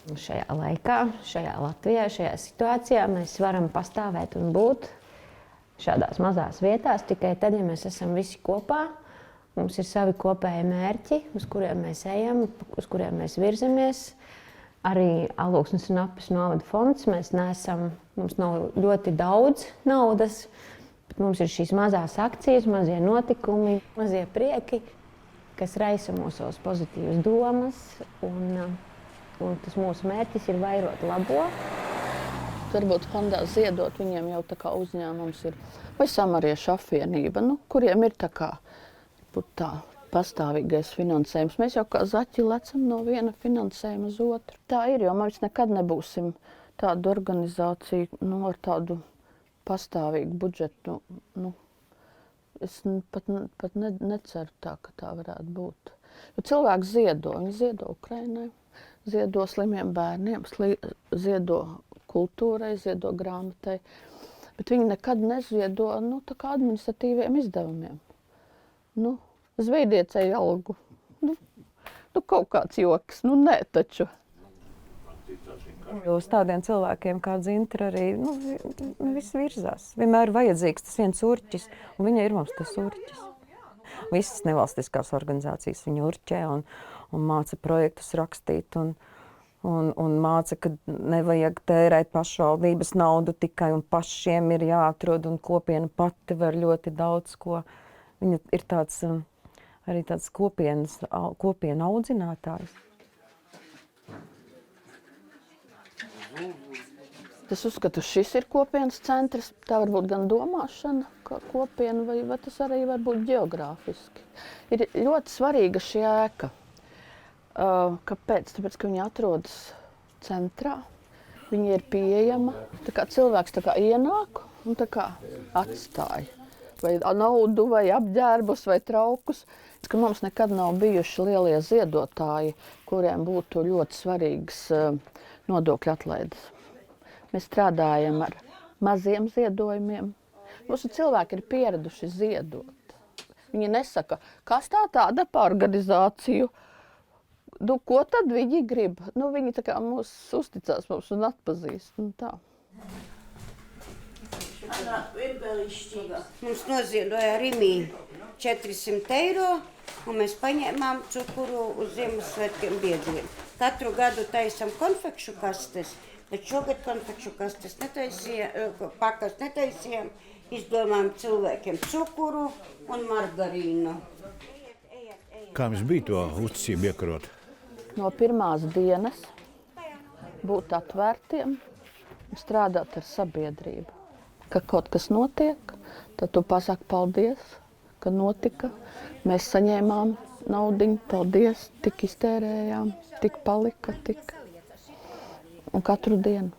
Šajā laikā, šajā Latvijā, šajā situācijā mēs varam pastāvēt un būt šādās mazās vietās tikai tad, ja mēs esam visi kopā. Mums ir savi kopēji mērķi, uz kuriem mēs ejam, uz kuriem mēs virzamies. Arī Alūksnes un Apes novada fonds. Mums nav ļoti daudz naudas, bet mums ir šīs mazās akcijas, mazie notikumi, mazie prieki, kas raisa mūsos pozitīvas domas. Un tas mūsu mērķis ir vairot labo. Varbūt fondā ziedot, viņiem jau tā kā uzņēmums ir, vai samariešu apvienība, kuriem ir tā kā pastāvīgais finansējums. Mēs jau kā zaķi lecam no viena finansējuma uz otru. Tā ir, jo mēs nekad nebūsim tāda organizācija ar tādu pastāvīgu budžetu. Es pat neceru tā, ka tā varētu būt. Jo cilvēki ziedo, viņi ziedo Ukrainai. Ziedo slimiem bērniem, ziedo kultūrai, ziedo grāmatai, bet viņi nekad neziedo tā kā administratīviem izdevumiem. Zvejniecei algu. Kaut kāds joks, nē taču. Uz tādiem cilvēkiem kā Dzintra arī viss virzās. Vienmēr vajadzīgs tas viens urķis, un viņa ir mums tas urķis. Visas nevalstiskās organizācijas viņu urķē un māca projektus rakstīt un māca, ka nevajag tērēt pašvaldības naudu tikai un pašiem ir jāatrod un kopiena pati var ļoti daudz ko. Viņa ir arī tāds kopiena audzinātājs. Es uzskatu, šis ir kopienas centrs. Tā var būt gan domāšana, kā kopiena, vai tas arī var būt geogrāfiski. Ir ļoti svarīga šī ēka. Kāpēc? Tāpēc, ka viņi atrodas centrā. Viņa ir pieejama. Tā kā cilvēks ienāk un atstāja. Vai naudu, vai apģērbus, vai traukus. Ka mums nekad nav bijuši lielie ziedotāji, kuriem būtu ļoti svarīgas nodokļu atlaides. Mēs strādājam ar maziem ziedojumiem. Mūsu cilvēki ir pieraduši ziedot. Viņi nesaka, kas tāda par organizāciju. Ko tad viņi grib? Viņi mūs uzticās mums un atpazīst. Tā. Anna Vimbelišķīga. Mums noziedoja Rimī 400 eiro, un mēs paņēmām cukuru uz Ziemassvētkiem biedriem. Katru gadu taisam konfekšu kastes, bet šogad konfekšu kastes netaisījām. Izdomājām cilvēkiem cukuru un margarīnu. Kā jums bija to uzticību iekarot? No pirmās dienas būt atvērtiem un strādāt ar sabiedrību. Ka kaut kas notiek, tad tu pasaki paldies, ka notika. Mēs saņēmām naudiņu, paldies, tik iztērējām, tik palika, tik. Un katru dienu,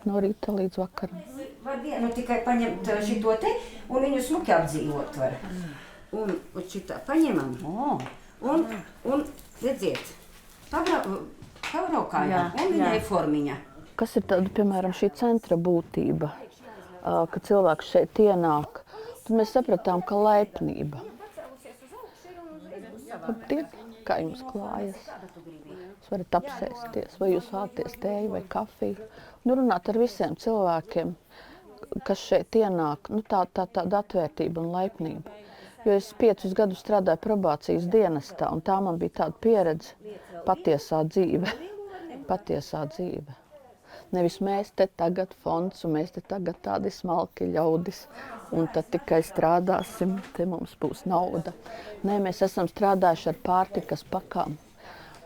no rīta līdz vakaram. Var vienu tikai paņemt šito te, un viņu smuki apdzīvot var. Un šitā paņemam, un redziet, pabraukājām, un viņai formiņa. Kas ir tāda, piemēram, šī centra būtība, ka cilvēks šeit ienāk, tad mēs sapratām, ka laipnība. Labdien, kā jums klājas? Jūs varat apsēsties, vai jūs vēlaties tēju vai kafiju. Runāt ar visiem cilvēkiem, kas šeit ienāk, tāda atvērtība un laipnība. Jo es 5 gadus strādāju probācijas dienestā, un tā man bija tāda pieredze, patiesā dzīve. Nevis mēs te tagad fonds, un mēs te tagad tādi smalki ļaudis, un tad tikai strādāsim, te mums būs nauda. Nē, mēs esam strādājuši ar pārtikas pakām.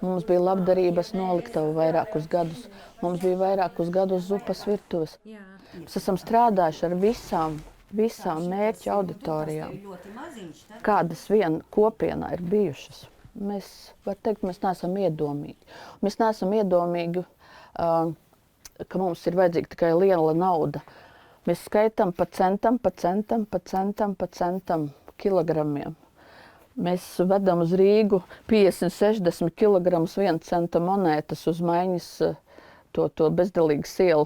Mums bija labdarības noliktava vairākus gadus. Mums bija vairākus gadus zupas virtuves. Mēs esam strādājuši ar visām mērķu auditorijām, kādas vien kopienā ir bijušas. Mēs, var teikt, mēs neesam iedomīgi. Mēs neesam iedomīgi, ka mums ir vajadzīga tikai liela nauda. Mēs skaitām pa centam kilogramiem. Mēs vedam uz Rīgu 50-60 kilogramus 1 centa monētas uz maiņas to bezdelīgu sielu,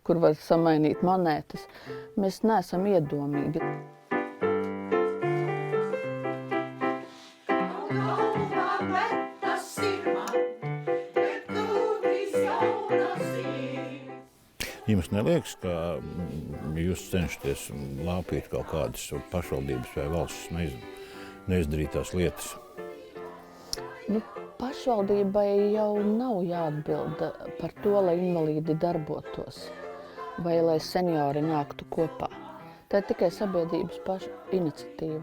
kur var samainīt monētas. Mēs neesam iedomīgi. Tas ir man, bet tu visu jau Jums neliekas, ka jūs cenšaties lāpīt kaut kādas pašvaldības vai valsts neizdarītās lietas? Nu, pašvaldībai jau nav jāatbild par to, lai invalīdi darbotos vai lai seniori nāktu kopā. Tā ir tikai sabiedrības paša iniciatīva.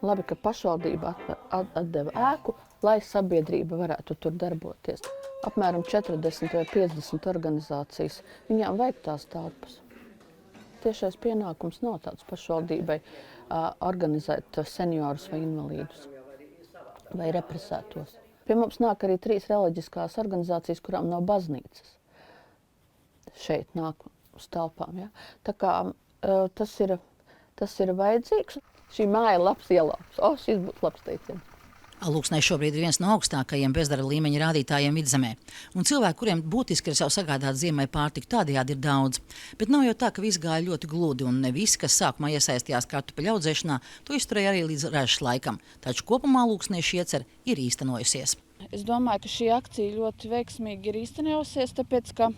Labi, ka pašvaldība atdeva ēku, lai sabiedrība varētu tur darboties. Apmēram 40 vai 50 organizācijas. Viņām vajag tās telpas. Tiešais pienākums nav tāds pašvaldībai organizēt seniorus vai invalīdus vai represētos. Pie mums nāk arī 3 reliģiskās organizācijas, kurām nav baznīcas. Šeit nāk uz telpām. Ja? Tā kā tas ir vajadzīgs. Šī māja ir labs ielāps. Šis būs labs teiciens. Alūksnē šobrīd ir viens no augstākajiem bezdarba līmeņa rādītājiem Vidzemē. Un cilvēki, kuriem būtiski ir sev sagādāt ziemai pārtiku, tādējādi ir daudz. Bet nav jau tā, ka viss gāja ļoti gludi un ne visi, kas sākumā iesaistījās kartupeļu audzēšanā, to izturēja arī līdz ražas laikam. Taču kopumā Alūksnē šī iecer ir īstenojusies. Es domāju, ka šī akcija ļoti veiksmīgi ir īstenojusies, tāpēc, ka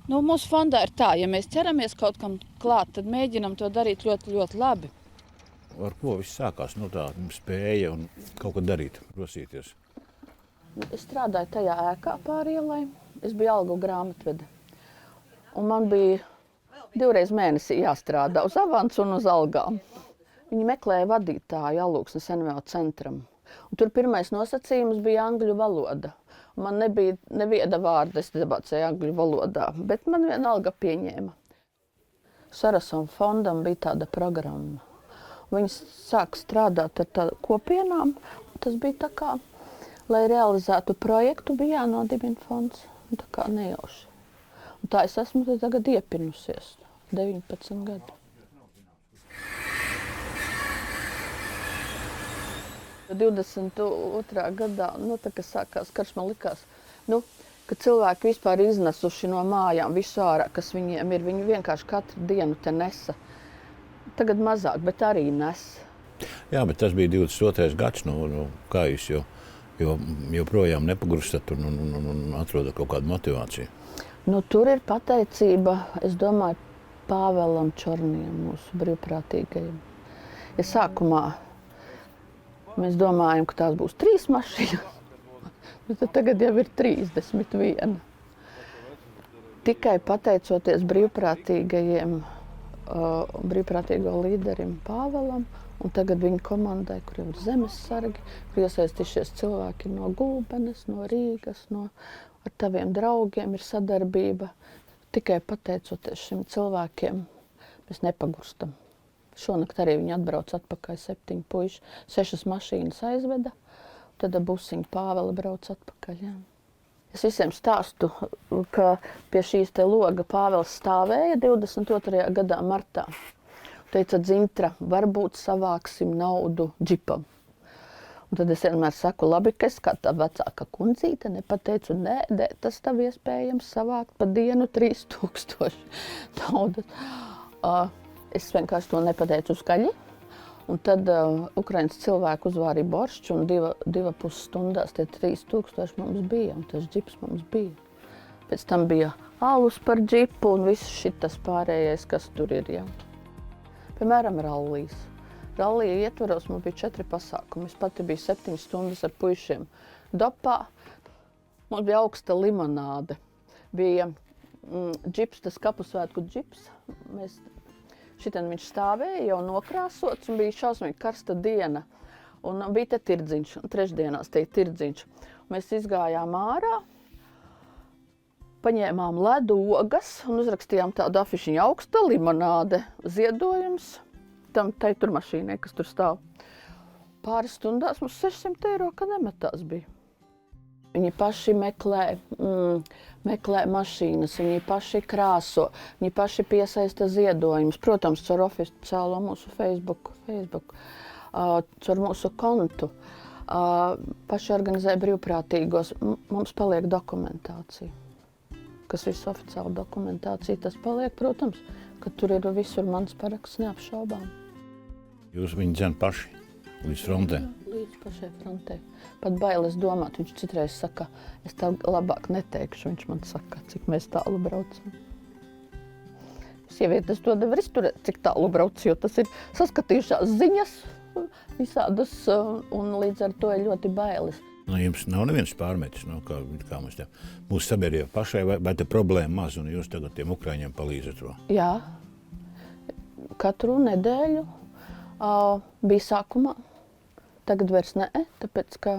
mūsu fondā ir tā, ja mēs ķeramies kaut kam klāt, tad mēģinam to darīt ļoti, ļoti labi. Ar ko viss sākās? Tā spēja un kaut ko darīt, rosīties. Es strādāju tajā ēkā pāri ielai. Es biju algu grāmatvede. Un man bija 2 reizes mēnesī jāstrādā uz avansu un uz algām. Viņi meklēja vadītāju Alūksnes NVO centram. Un tur pirmais nosacījums bija angļu valoda. Man nebija neviena vārda, es debacēju angļu valodā, bet man vienalga pieņēma. Sarasona fondam bija tāda programma. Viņi sāk strādāt ar kopienām. Tas bija tā kā, lai realizētu projektu, bija jānodibina fonds. Tā kā nejauši. Un tā es esmu tagad iepinusies, 19 gadu. 22. gadā, tā kā sākās karš, man likās, ka cilvēki vispār iznesuši no mājām visu ārā, kas viņiem ir. Viņi vienkārši katru dienu te nesa. Tagad mazāk, bet arī nes. Jā, bet tas bija 22. gads, kā jūs joprojām nepagrurstat un atrodat kaut kādu motivāciju? Tur ir pateicība, es domāju, Pāvēlam Čorniem, mūsu brīvprātīgajiem. Ja sākumā mēs domājam, ka tās būs 3 mašīnas, bet tagad jau ir 31. Tikai pateicoties brīvprātīgo līderim Pāvēlam un tagad viņa komandai, kur ir zemessargi, kur iesaistījušies cilvēki no Gulbenes, no Rīgas, ar taviem draugiem ir sadarbība. Tikai pateicoties šiem cilvēkiem, mēs nepagurstam. Šonakt arī viņi atbrauc atpakaļ 7 puiši, 6 mašīnas aizveda, tad Busiņa Pāvela brauc atpakaļ. Jā. Es visiem stāstu, ka pie šīs te loga Pāvels stāvēja 22. gadā martā. Teica, Dzintra, varbūt savāksim naudu džipam. Un tad es vienmēr saku, labi, ka es kā tā vecāka kundzīte nepateicu, nē, tas tav iespējams savākt pa dienu 3000 naudas. Es vienkārši to nepateicu skaļi. Un tad Ukrainas cilvēki uzvārīja boršķu un 2,5 stundās tie 3000 mums bija, un tas džips mums bija. Pēc tam bija alus par džipu un viss šitas pārējais, kas tur ir. Ja. Piemēram, rallijas. Rallija ietvaros mums bija 4 pasākumi. Es pati biju 7 stundas ar puišiem dopā. Mums bija augsta limonāde. Bija džips, tas kapusvētku džips. Šitien viņš stāvēja jau nokrāsots un bija šausmīgi karsta diena. Un bija te tirdziņš, trešdienās te tirdziņš. Mēs izgājām ārā, paņēmām ledu ogas un uzrakstījām tādu afišiņu augsta limonāde, ziedojums tai tur mašīnai, kas tur stāv. Pāris stundās mums 600 eiro, ka nemetās bija. Viņi paši meklē mašīnas, viņi paši krāso, viņi paši piesaista ziedojumus. Protams, caur oficiālo mūsu Facebook, caur mūsu kontu. Paši organizē brīvprātīgos. Mums paliek dokumentācija. Kas viss oficiāla dokumentācija, tas paliek, protams, ka tur ir visur mans paraksts neapšaubām. Jūs viņu dzen paši līdz frontē? Līdz pašai frontē. Pat bailes domāt, viņš citreiz saka, es tev labāk neteikšu, viņš man saka, cik mēs tālu braucam. Sievietes to nevar izturēt, cik tālu brauc, jo tas ir saskatījušās ziņas visādas, un līdz ar to ir ļoti bailes. Nu, jums nav neviens pārmetis, kā mēs te mūsu sabiedrība pašai, vai te problēma maz, un jūs tagad tiem Ukraiņiem palīdzat to? Jā, katru nedēļu bija sākumā, tagad vairs ne, tāpēc, ka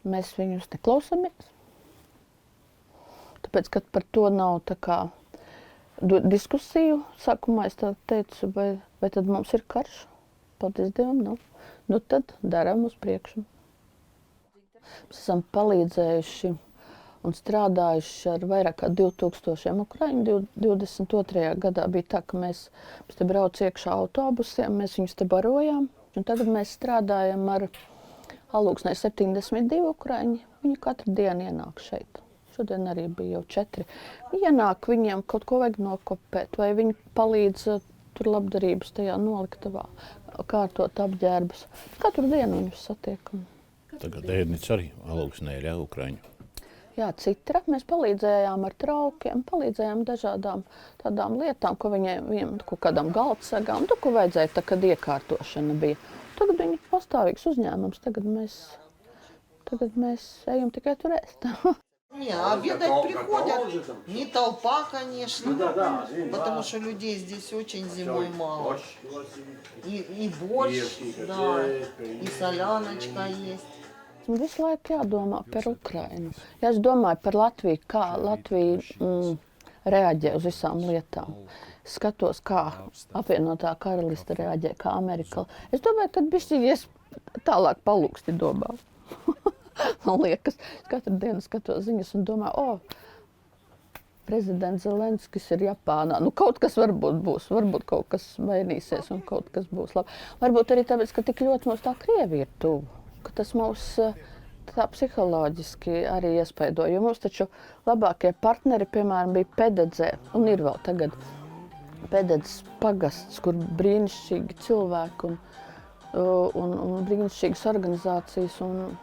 mēs viņus neklausamies. Tāpēc, ka par to nav tā kā diskusiju, sākumā es tā teicu, vai tad mums ir karš? Paldies Dievam, nav. Nu tad darām uz priekšu. Mēs esam palīdzējuši un strādājuši ar vairāk kā 2000 Ukraiņu. 22. gadā bija tā, ka mēs te brauc iekšā autobusiem, mēs viņus te barojām. Un tagad mēs strādājam ar Alūksnē 72 Ukraiņi. Viņi katru dienu ienāk šeit. Šodien arī bija jau 4. Ienāk, viņiem kaut ko vajag nokopēt, vai viņi palīdz tur labdarības tajā noliktavā, kārtot apģērbus. Katru dienu viņus satiekam. Tagad ēdnicis arī Alūksnē ir, Ukraiņu. Jā, Citra. Mēs palīdzējām ar traukiem, palīdzējām dažādām tādām lietām, ko viņiem kaut kādām galdsagām, ko vajadzēja, tā, kad iekārtošana bija. Tagad viņi pastāvīgs uzņēmums, tagad mēs ejam tikai tur ēst. Не, обедать приходят, не толпа, конечно, потому что людей здесь очень зимой мало. И борщ, да, и соляночка есть. Visu laiku jādomā par Ukrainu. Ja es domāju par Latviju, kā Latvija reaģē uz visām lietām. Es skatos, kā apvienotā karaliste reaģē, kā Amerika. Es domāju, ka bišķies tālāk palūksti domā. Man liekas, es katru dienu skatos ziņas un domāju, prezidents Zelenskis ir Japānā. Nu, kaut kas varbūt būs, varbūt kaut kas mainīsies un kaut kas būs labi. Varbūt arī tāpēc, ka tik ļoti mums tā Krievija ir tuvu, ka tas mūs tā psiholoģiski arī iespaido. Jo mums taču labākie partneri, piemēram, bija Pededzē un ir vēl tagad Pededzes pagasts, kur brīnišķīgi cilvēki un brīnišķīgas organizācijas un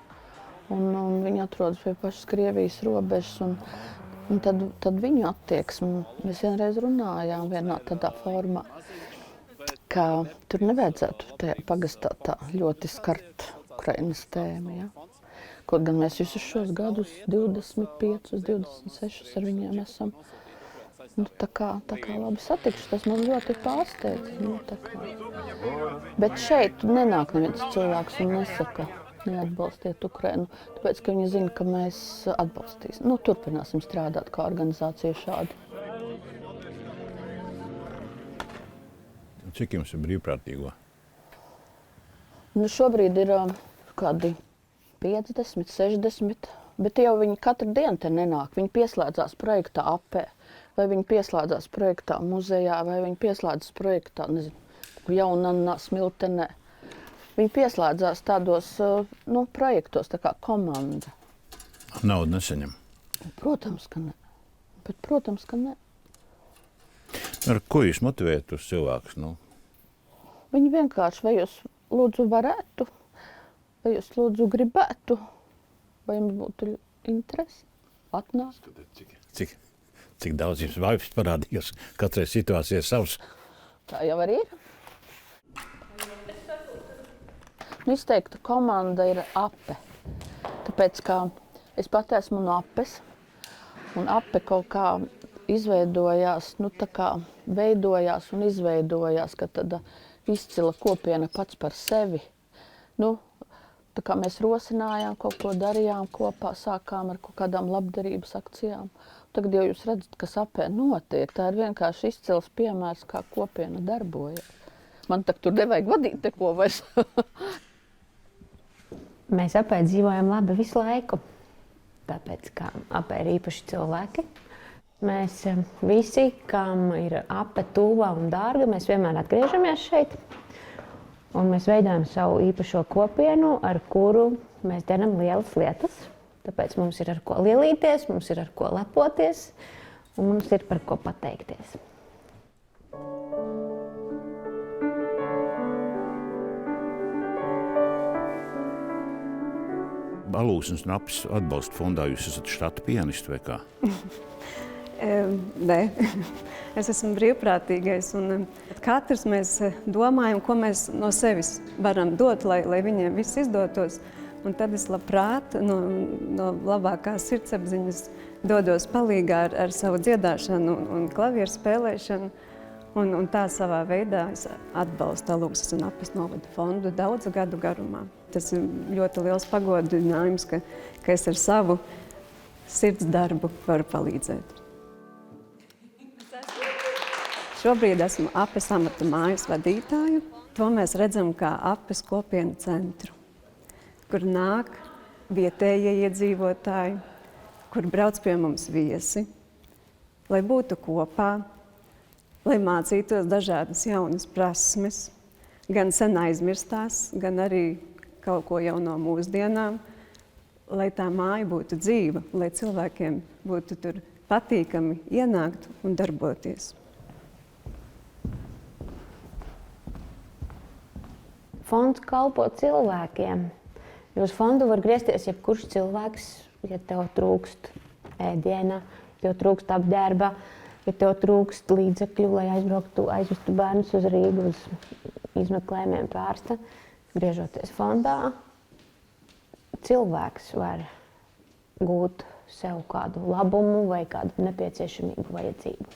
viņi atrodas pie pašas Krievijas robežas, un tad viņu attieksmi. Mēs vienreiz runājām vienā tādā formā, ka tur nevajadzētu tajā pagastā tā ļoti skart Ukrainas tēmu. Ja? Kaut gan mēs visus šos gadus, 25, 26 ar viņiem esam tā kā labi satikši. Tas man ļoti pārsteidz. Bet šeit nenāk neviens cilvēks un nesaka, neatbalstiet Ukrainu, tāpēc, ka viņi zina, ka mēs atbalstīsim. Turpināsim strādāt kā organizācija šādi. Cik jums ir brīvprātīgo? Šobrīd ir kādi 50, 60, bet jau viņi katru dienu te nenāk. Viņi pieslēdzās projektā AP, vai viņi pieslēdzās projektā muzejā, vai viņi pieslēdzās projektā, Jaunannā, Smiltenē. Viņi pieslēdzās tādos projektos, tā kā komanda. Naudu nesaņem? Protams, ka ne. Bet, protams, ka ne. Ar ko jūs motivējat uz cilvēkus? Viņi vienkārši, vai jūs lūdzu varētu, vai jūs lūdzu gribētu, vai jums būtu interesi atnākt. Cik daudz jums vairs parādījās, katrai situācijai savs? Tā jau arī ir. Izteikta komanda ir Ape, tāpēc, ka es pat esmu no Apes, un Ape kaut kā izveidojās, veidojās un izveidojās, ka tāda izcila kopiena pats par sevi. Tā kā mēs rosinājām, kaut ko darījām kopā, sākām ar kaut kādām labdarības akcijām. Tagad jau jūs redzat, kas Apē notiek, tā ir vienkārši izcils piemērs, kā kopiena darbojas. Man tur nevajag vadīt neko vairs. Mēs Apē dzīvojam labi visu laiku, tāpēc, ka Apē ir īpaši cilvēki. Mēs visi, kam ir Ape tuva un dārga, mēs vienmēr atgriežamies šeit. Un mēs veidojam savu īpašo kopienu, ar kuru mēs darām lielas lietas. Tāpēc mums ir ar ko lielīties, mums ir ar ko lepoties un mums ir par ko pateikties. Alūksnes un Apes atbalsta fondā jūs esat štata pianisti vai kā? Nē, es esmu brīvprātīgais, un katrs mēs domājam, ko mēs no sevis varam dot, lai viņiem viss izdotos. Un tad es labprāt no labākās sirdsapziņas dodos palīgā ar savu dziedāšanu un klavieru spēlēšanu. Un tā savā veidā es atbalstu Alūksnes un Apes novada fondu daudzu gadu garumā. Tas ir ļoti liels pagodinājums, ka es ar savu sirds darbu varu palīdzēt. Šobrīd esmu Apes amata mājas vadītāju. To mēs redzam kā Apes kopienu centru, kur nāk vietējie iedzīvotāji, kur brauc pie mums viesi, lai būtu kopā, lai mācītos dažādas jaunas prasmes, gan sen aizmirstās, gan arī kaut ko jau no mūsdienām, lai tā māja būtu dzīva, lai cilvēkiem būtu tur patīkami ienākt un darboties. Fonds kalpo cilvēkiem. Uz fondu var griezties jebkurš cilvēks, ja tev trūkst ēdiena, ja tev trūkst apģērba, ja tev trūkst līdzekļu, lai aizvestu bērnus uz Rīgu uz izmeklējumiem pērsta. Griežoties fondā, cilvēks var gūt sev kādu labumu vai kādu nepieciešamību vajadzību.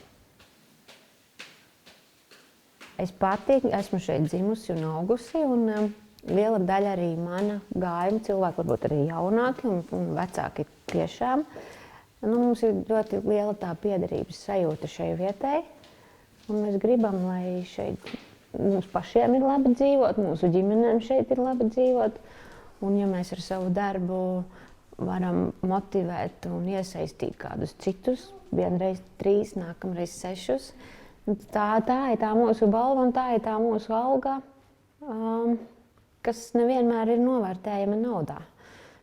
Es pati esmu šeit dzimusi un augusi, un liela daļa arī mana gājuma cilvēki, varbūt arī jaunāki un vecāki tiešām. Mums ir ļoti liela tā piederības sajūta šai vietai, un mēs gribam, lai šeit mums pašiem ir labi dzīvot, mūsu ģimenēm šeit ir labi dzīvot, un ja mēs ar savu darbu varam motivēt un iesaistīt kādus citus, vienreiz 3, nākamreiz 6, tā ir tā mūsu balva un tā ir tā mūsu alga, kas nevienmēr ir novērtējama naudā.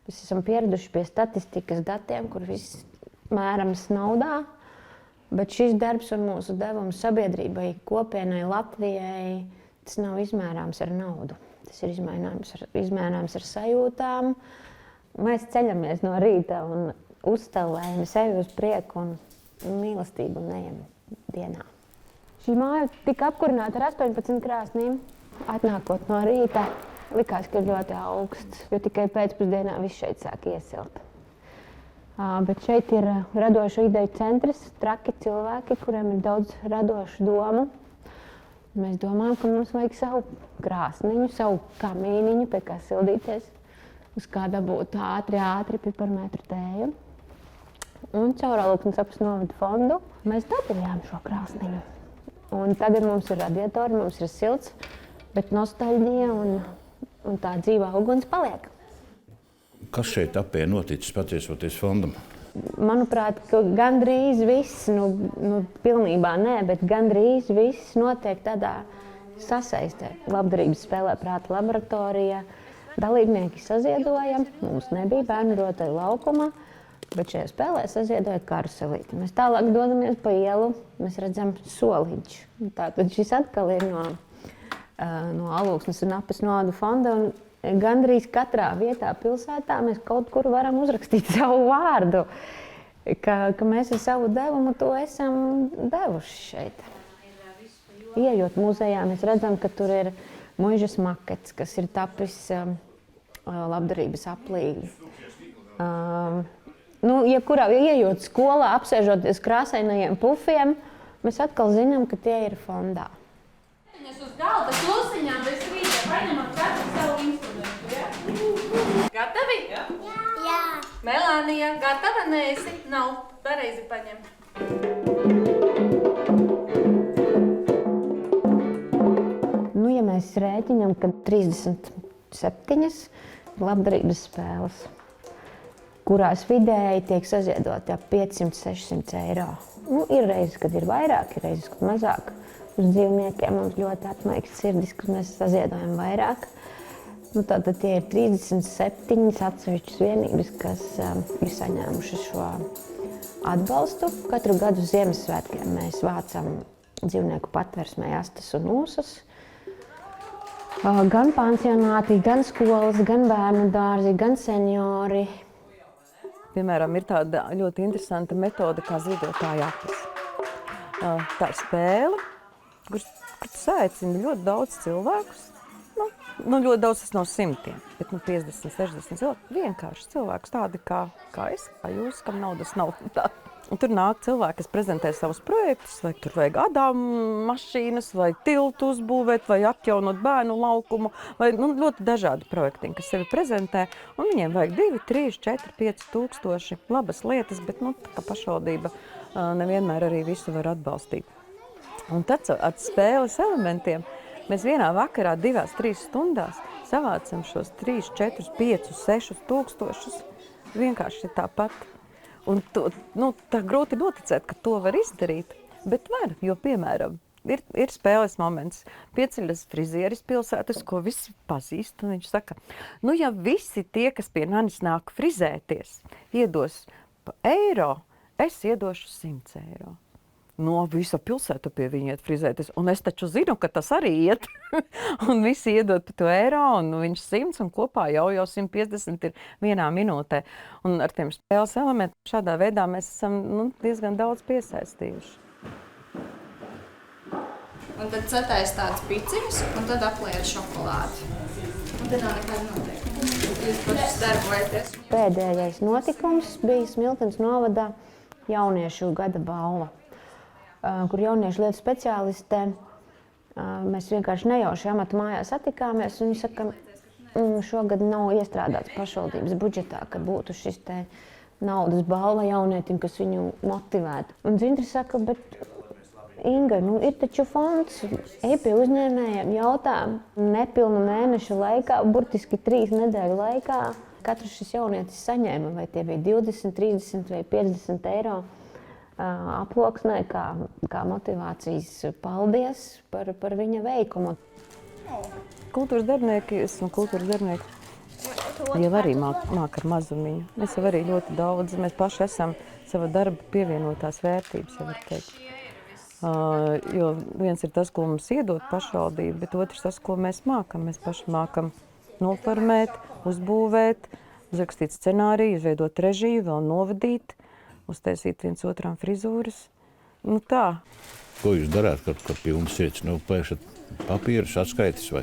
Mēs esam pieraduši pie statistikas datiem, kur viss mērams naudā, bet šis darbs un mūsu devums sabiedrībai, kopienai, Latvijai, tas nav izmērāms ar naudu. Tas ir izmērāms ar sajūtām. Mēs ceļamies no rīta un uzstāvējam sevi uz prieku un mīlestību un ejam dienā. Šī māja tika apkurināta ar 18 krāsnīm. Atnākot no rīta, likās, ka ir ļoti augsts, jo tikai pēcpusdienā viss šeit sāk iesilt. Bet šeit ir radošu ideju centrs, traki cilvēki, kuriem ir daudz radošu domu. Mēs domājam, ka mums vajag savu krāsniņu, savu kamīniņu, pie kā sildīties, uz kā dabūt ātri piparmetru tēju. Un caur Alūksnes Apes novada fondu mēs dabījām šo krāsniņu. Un tagad mums ir radiatori, mums ir silts, bet nostalģija un tā dzīvā uguns paliek. Kas šeit Apē noticis pateicoties fondam? Manuprāt, ka gandrīz viss, pilnībā nē, bet gandrīz viss notiek tādā sasaistē. Labdarības spēlē prāta laboratorija, dalībnieki saziedoja, mums nebija bērnu rotaļu laukuma, bet šajā spēlē saziedoja karuselīti. Mēs tālāk dodamies pa ielu, mēs redzam soliņš. Tātad šis atkal ir no Alūksnes un Apes novada fonda, un gandrīz katrā vietā pilsētā mēs kaut kur varam uzrakstīt savu vārdu, ka mēs ar savu devumu to esam devuši šeit. Ieejot muzejā, mēs redzam, ka tur ir muižas makets, kas ir tapis labdarības aplī. Jebkurā ieejot skolā, apsēžoties krāsainajiem pufiem, mēs atkal zinām, ka tie ir fondā. Uz galda klusiņām bez rīta paņemam katru savu instrumentu, ja? Gatavi? Jā. Melānija, gatava neesi? Nav, pareizi paņem. Ja mēs rēķinām, ka 37 labdarības spēles, kurās vidēji tiek saziedoti ap 500–600 eiro. Ir reizes, kad ir vairāk, ir reizes, kad mazāk. Uz dzīvniekiem mums ļoti atmaigs sirdis, kad mēs saziedojam vairāk. Tātad tie ir 37 atsevišķas vienības, kas ir saņēmuši šo atbalstu. Katru gadu Ziemassvētkiem mēs vācam dzīvnieku patversmē astes un ūsas. Gan pansionāti, gan skolas, gan bērnu dārzi, gan seniori. Piemēram, ir tāda ļoti interesanta metode kā ziedotāja apes. Tā ir spēle, kur saicina ļoti daudz cilvēkus. Ļoti daudz tas nav simtiem, bet 50, 60 cilvēku. Vienkārši cilvēkus tādi kā es, kā jūs, kam naudas nav. Tā. Un tur nāk cilvēki, kas prezentē savus projektus, vai tur vajag adāmu mašīnas, vai tiltu uzbūvēt, vai atjaunot bērnu laukumu, vai ļoti dažādi projekti, kas sevi prezentē. Un viņiem vajag 2, 3, 4, 5 tūkstoši labas lietas, bet tā pašvaldība nevienmēr arī visu var atbalstīt. Un tad ar spēles elementiem mēs vienā vakarā 2-3 stundās savācam šos 3, 4, 5, 6 tūkstošus. Vienkārši tāpat. Un tā grūti noticēt, ka to var izdarīt, bet var, jo, piemēram, ir spēles moments. Pieceļas frizieris pilsētas, ko visi pazīst, un viņš saka, ja visi tie, kas pie manis nāk frizēties, iedos pa eiro, es iedošu 100 eiro. Visa pilsēta pie viņa iet frizēties, un es taču zinu, ka tas arī iet. Un visi iedod pa to eiro, un viņš 100, un kopā jau 150 ir vienā minūtē. Un ar tiem spēles elementiem šādā veidā mēs esam diezgan daudz piesaistījuši. Un tad cetais tāds piciņus, un tad apliet šokolādi. Un tad nav nekāda noteikuma. Jūs pašas darbojaties. Pēdējais notikums bija Smiltenes novadā jauniešu gada balva, kur jauniešu lietu speciālistē mēs vienkārši nejauši amata mājā satikāmies. Viņi saka, šogad nav iestrādāts pašvaldības budžetā, ka būtu šis te naudas balva jaunietim, kas viņu motivētu. Un Dzintra saka, bet Inga, ir taču fonds, ej pie uzņēmējiem, jautā nepilnu mēnešu laikā, burtiski 3 nedēļu laikā. Katrs šis jaunietis saņēma, vai tie bija 20, 30 vai 50 eiro. Aploksnē kā motivācijas paldies par viņa veikumu. Kultūras darbinieki jau arī māk ar mazumiņu. Mēs jau arī ļoti daudz, mēs paši esam sava darba pievienotās vērtības, ja var teikt. Jo viens ir tas, ko mums iedod pašvaldība, bet otrs tas, ko mēs mākam. Mēs paši mākam noformēt, uzbūvēt, uzrakstīt scenāriju, izveidot režiju, vēl novadīt. Uztaisīt viens otram frizūras. Tā. Ko jūs darāt, kad pie jums ir? Pēkšat papīrus, atskaites vai?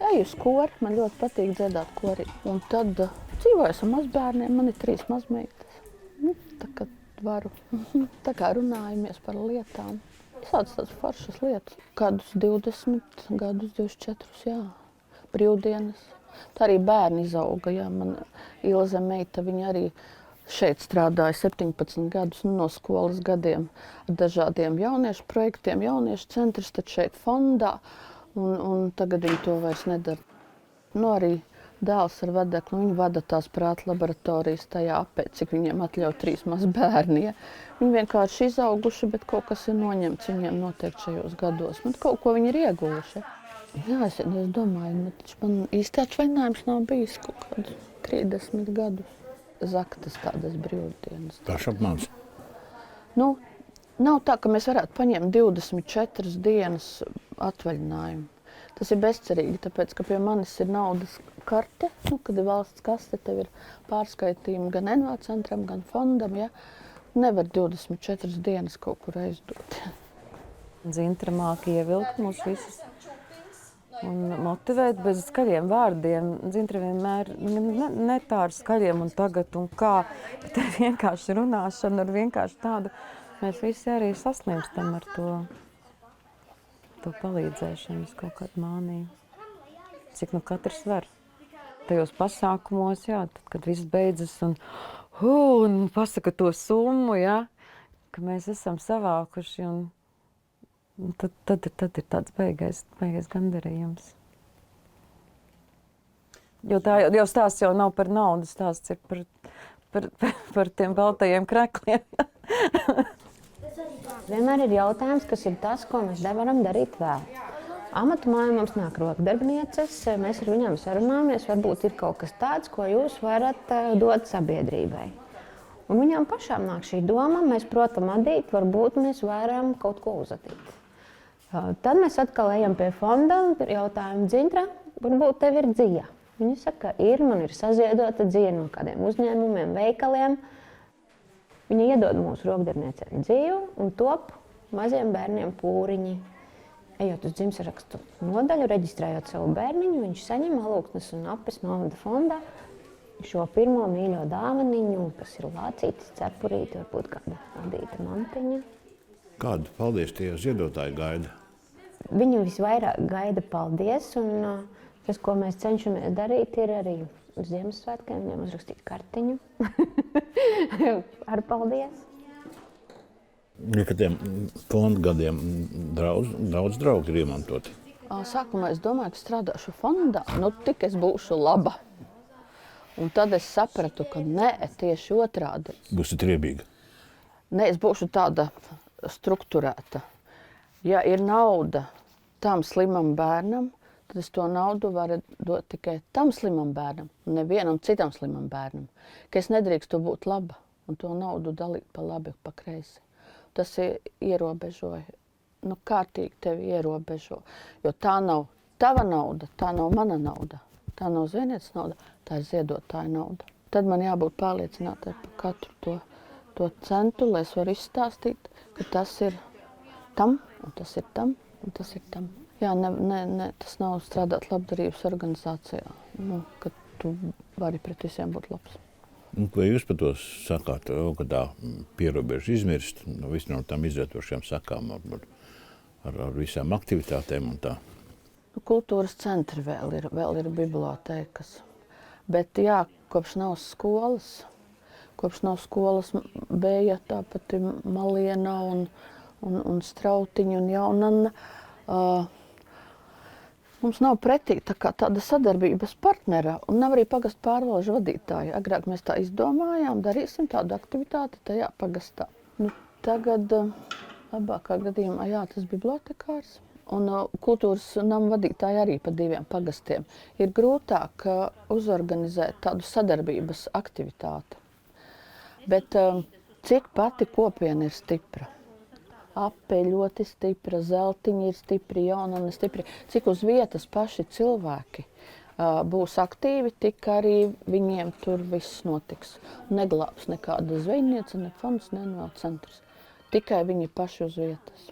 Eju uz kori, man ļoti patīk dziedāt korī. Un tad dzīvoju ar mazbērniem, man ir 3 mazmeitas. Tā kā varu, tā kā runājamies par lietām. Tādas foršas lietas. Kādus 20 gadus, 24, jā. Brīvdienas. Tā arī bērni izauga, jā. Man Ilze meita, viņa arī šeit strādāja 17 gadus no skolas gadiem ar dažādiem jauniešu projektiem, jauniešu centrs, tad šeit fondā, un tagad viņi to vairs nedara. Arī dēls ar vedeklu, viņi vada tās prāta laboratorijas tajā apē, cik viņiem atļauj 3 mazbērni. Ja? Viņi vienkārši izauguši, bet kaut kas ir noņemts viņiem noteikti šajos gados. Bet kaut ko viņi ir ieguvuši. Jā, es domāju, man īsti atvaļinājums nav bijis kaut kādu 30 gadus. Zaktas tādas brīvdienas. Kā šapmāns? Nav tā, ka mēs varētu paņemt 24 dienas atvaļinājumu. Tas ir bezcerīgi, tāpēc, ka pie manis ir naudas karte, kad ir valsts kaste, tev ir pārskaitījumi gan NVA centram, gan fondam, ja? Nevar 24 dienas kaut kur aizdot. Dzintra māk ievilkt mūs visus un motivēt bez skaļiem vārdiem. Dzintra vienmēr ne tā ar skaļiem un tagad un kā, bet ar vienkārši runāšanu, ar vienkārši tādu. Mēs visi arī saslimstam ar to palīdzēšanu, kaut kādu māniju. Cik katrs var. Tajos pasākumos, jā, tad, kad viss beidzas un pasaka to summu, jā, ka mēs esam savākuši un tad ir tāds beigais gandarījums. Jo stāsts jau nav par naudu, stāsts ir par tiem baltajiem krekliem. Vienmēr ir jautājums, kas ir tas, ko mēs varam darīt vēl. Amatu mājā mums nāk rokdarbinieces, mēs ar viņām sarunājamies, varbūt ir kaut kas tāds, ko jūs varat dot sabiedrībai. Un viņām pašām nāk šī doma, mēs protam adīt, varbūt mēs varam kaut ko uzadīt. Tad mēs atkal ejam pie fonda un jautājam, Dzintra, varbūt tev ir dzija. Viņi saka, man ir saziedota dzija no kādiem uzņēmumiem, veikaliem. Viņi iedod mūsu rokdarbiniecēm dziju un top maziem bērniem pūriņi. Ejot uz dzimšanas nodaļu, reģistrējot savu bērniņu, viņš saņem Alūksnes un Apes novada fondā šo pirmo mīļo dāvaniņu, kas ir lācītis, cepurīti, varbūt kāda adīta mantiņa. Kādu paldies tie ziedotāji gaida? Viņu visvairāk gaida paldies, un tas, ko mēs cenšamies darīt, ir arī uz Ziemassvētkiem viņam uzrakstīt kartiņu ar paldies. Ja ka tiem fonda gadiem daudz draugi ir iemantoti. Sākumā es domāju, ka strādāšu fondā, tik es būšu laba. Un tad es sapratu, ka nē, tieši otrādi. Būsi triebīga? Nē, es būšu tāda strukturēta. Ja ir nauda tam slimam bērnam, tad es to naudu varu dot tikai tam slimam bērnam, un nevienam citam slimam bērnam. Ka es nedrīkstu būt laba un to naudu dalīt pa labi, pa kreisi. Tas ierobežoja, kārtīgi tevi ierobežo, jo tā nav tava nauda, tā nav mana nauda, tā nav zvejnieces nauda, tā ir ziedotāja nauda. Tad man jābūt pārliecinātai par katru to centu, lai es varu izstāstīt, ka tas ir tam, un tas ir tam, un tas ir tam. Jā, tas nav strādāt labdarības organizācijā, ka tu vari pret visiem būt labs. Vai jūs par to sakāt, ka tā pierobeža izmirst, viss no tām izrietošajām sakām ar visām aktivitātēm un tā? Kultūras centri vēl ir bibliotēkas, bet jā, kopš nav skolas bija tā pati Maliena un Strautiņa un Jaunanna. Mums nav pretī tāda sadarbības partnera un nav arī pagastu pārvalžu vadītāja. Agrāk mēs tā izdomājām, darīsim tādu aktivitāti tajā pagastā. Tagad labākā gadījumā, tas bibliotekārs un kultūras nama vadītāja arī pa 2 pagastiem. Ir grūtāk uzorganizēt tādu sadarbības aktivitāti. Bet cik pati kopiena ir stipra? Ape ļoti stipra, Zeltiņa ir stipri, Jaunanna ir stipri. Cik uz vietas paši cilvēki būs aktīvi, tik arī viņiem tur viss notiks. Neglābs nekāda zvejniece, ne fonds, ne NVO centrs. Tikai viņi paši uz vietas.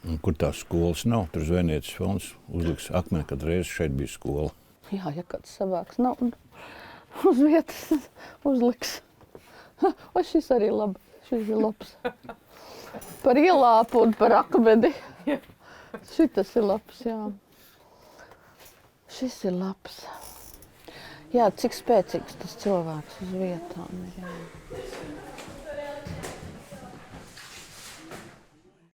Un kur tās skolas nav, tur zvejnieces fonds uzliks akmeni, kad reiz šeit bija skola. Jā, ja kāds savāks naudu, uz vietas uzliks. O, šis arī labi, šis ir labs. Par ielāpu un par akmeni. Šitas ir labs, jā. Šis ir labs. Jā, cik spēcīgs tas cilvēks uz vietām ir, jā.